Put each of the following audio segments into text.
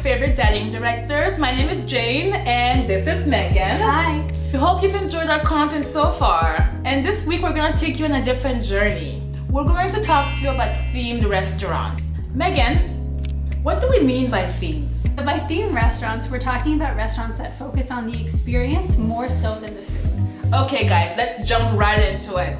favorite dining directors. My name is Jane and this is Megan. Hi. We hope you've enjoyed our content so far. And this week we're going to take you on a different journey. We're going to talk to you about themed restaurants. Megan, what do we mean by themes? By themed restaurants, we're talking about restaurants that focus on the experience more so than the food. Okay guys, let's jump right into it.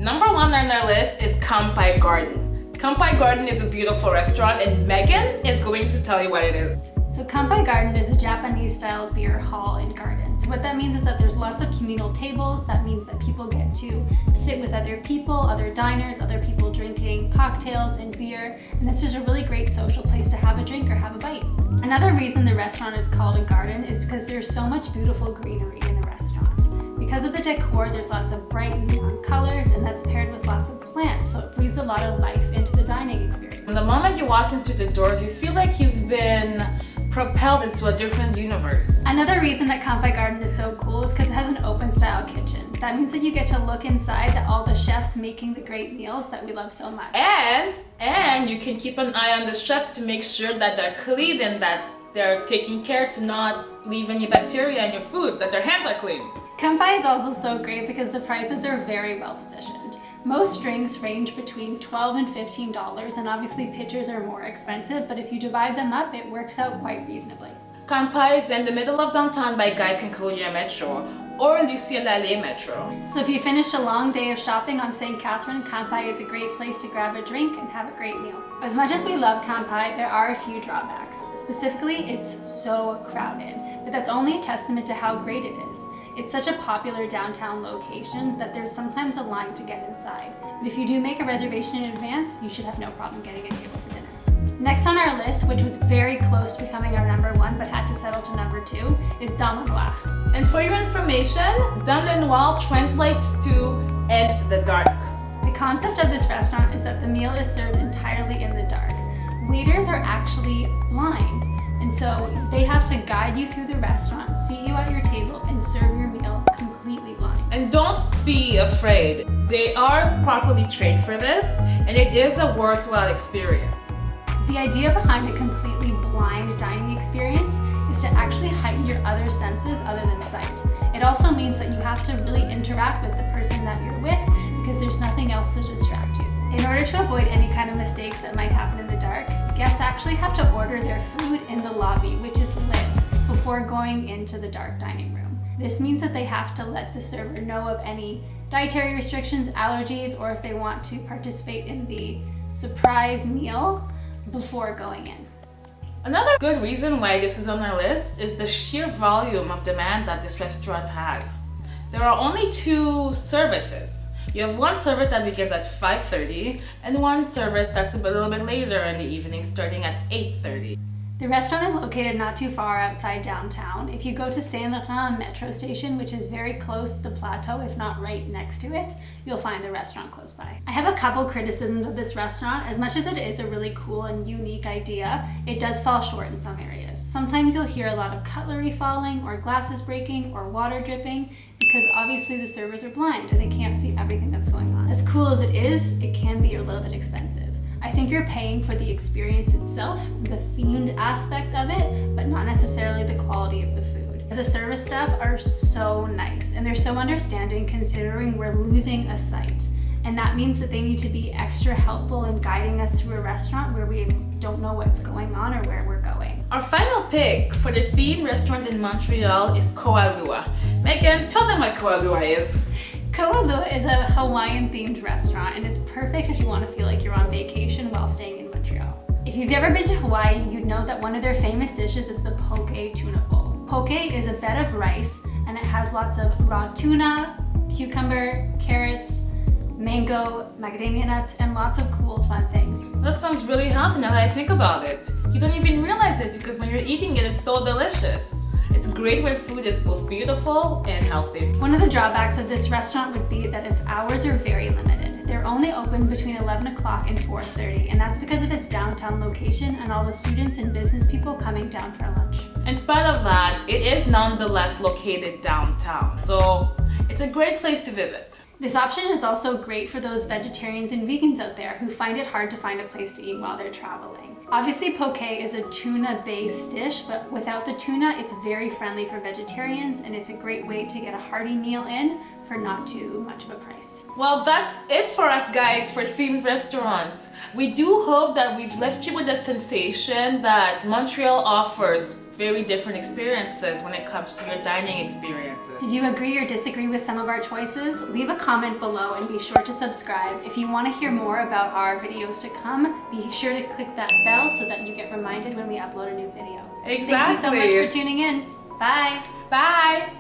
Number one on our list is Kampai Garden. Kampai Garden is a beautiful restaurant and Megan is going to tell you what it is. So Kampai Garden is a Japanese-style beer hall and garden. So what that means is that there's lots of communal tables. That means that people get to sit with other people, other diners, other people drinking cocktails and beer. And it's just a really great social place to have a drink or have a bite. Another reason the restaurant is called a garden is because there's so much beautiful greenery in the restaurant. Because of the decor, there's lots of bright neon colors, and that's paired with lots of plants, so it breathes a lot of life into the dining experience. And the moment you walk into the doors, you feel like you've been propelled into a different universe. Another reason that Kampai Garden is so cool is because it has an open style kitchen. That means that you get to look inside to all the chefs making the great meals that we love so much. And you can keep an eye on the chefs to make sure that they're clean and that they're taking care to not leave any bacteria in your food, that their hands are clean. Kampai is also so great because the prices are very well positioned. Most drinks range between $12 and $15, and obviously pitchers are more expensive, but if you divide them up, it works out quite reasonably. Kampai is in the middle of downtown by Concordia Metro or Lucien Lallet Metro. So if you finished a long day of shopping on St. Catherine, Kampai is a great place to grab a drink and have a great meal. As much as we love Kampai, there are a few drawbacks. Specifically, it's so crowded, but that's only a testament to how great it is. It's such a popular downtown location that there's sometimes a line to get inside. But if you do make a reservation in advance, you should have no problem getting a table for dinner. Next on our list, which was very close to becoming our number one but had to settle to number two, is Dans le Noir. And for your information, Dans le Noir translates to in the dark. The concept of this restaurant is that the meal is served entirely in the dark. Waiters are actually blind. And so they have to guide you through the restaurant, seat you at your table, and serve your meal completely blind. And don't be afraid. They are properly trained for this, and it is a worthwhile experience. The idea behind a completely blind dining experience is to actually heighten your other senses other than sight. It also means that you have to really interact with the person that you're with because there's nothing else to distract you. In order to avoid any kind of mistakes that might happen in the dark, guests actually have to order their food in the lobby, which is lit, before going into the dark dining room. This means that they have to let the server know of any dietary restrictions, allergies, or if they want to participate in the surprise meal before going in. Another good reason why this is on our list is the sheer volume of demand that this restaurant has. There are only two services. You have one service that begins at 5:30 and one service that's a little bit later in the evening starting at 8:30. The restaurant is located not too far outside downtown. If you go to Saint-Laurent metro station, which is very close to the plateau, if not right next to it, you'll find the restaurant close by. I have a couple criticisms of this restaurant. As much as it is a really cool and unique idea, it does fall short in some areas. Sometimes you'll hear a lot of cutlery falling or glasses breaking or water dripping because obviously the servers are blind and they can't see everything that's going on. As cool as it is, it can be a little bit expensive. I think you're paying for the experience itself, the themed aspect of it, but not necessarily the quality of the food. The service staff are so nice and they're so understanding considering we're losing a sight. And that means that they need to be extra helpful in guiding us through a restaurant where we don't know what's going on or where we're going. Our final pick for the themed restaurant in Montreal is Koa Lua. Megan, tell them what Koa Lua is. Koa Lua is a Hawaiian-themed restaurant, and it's perfect if you want to feel like you're on vacation while staying in Montreal. If you've ever been to Hawaii, you'd know that one of their famous dishes is the poke tuna bowl. Poke is a bed of rice, and it has lots of raw tuna, cucumber, carrots, mango, macadamia nuts, and lots of cool, fun things. That sounds really healthy now that I think about it. You don't even realize it because when you're eating it, it's so delicious. It's great when food is both beautiful and healthy. One of the drawbacks of this restaurant would be that its hours are very limited. They're only open between 11 o'clock and 4:30, and that's because of its downtown location and all the students and business people coming down for lunch. In spite of that, it is nonetheless located downtown, so it's a great place to visit. This option is also great for those vegetarians and vegans out there who find it hard to find a place to eat while they're traveling. Obviously, poke is a tuna-based dish, but without the tuna, it's very friendly for vegetarians, and it's a great way to get a hearty meal in for not too much of a price. Well, that's it for us guys for themed restaurants. We do hope that we've left you with the sensation that Montreal offers very different experiences when it comes to your dining experiences. Did you agree or disagree with some of our choices? Leave a comment below and be sure to subscribe. If you want to hear more about our videos to come, be sure to click that bell so that you get reminded when we upload a new video. Exactly. Thank you so much for tuning in. Bye. Bye.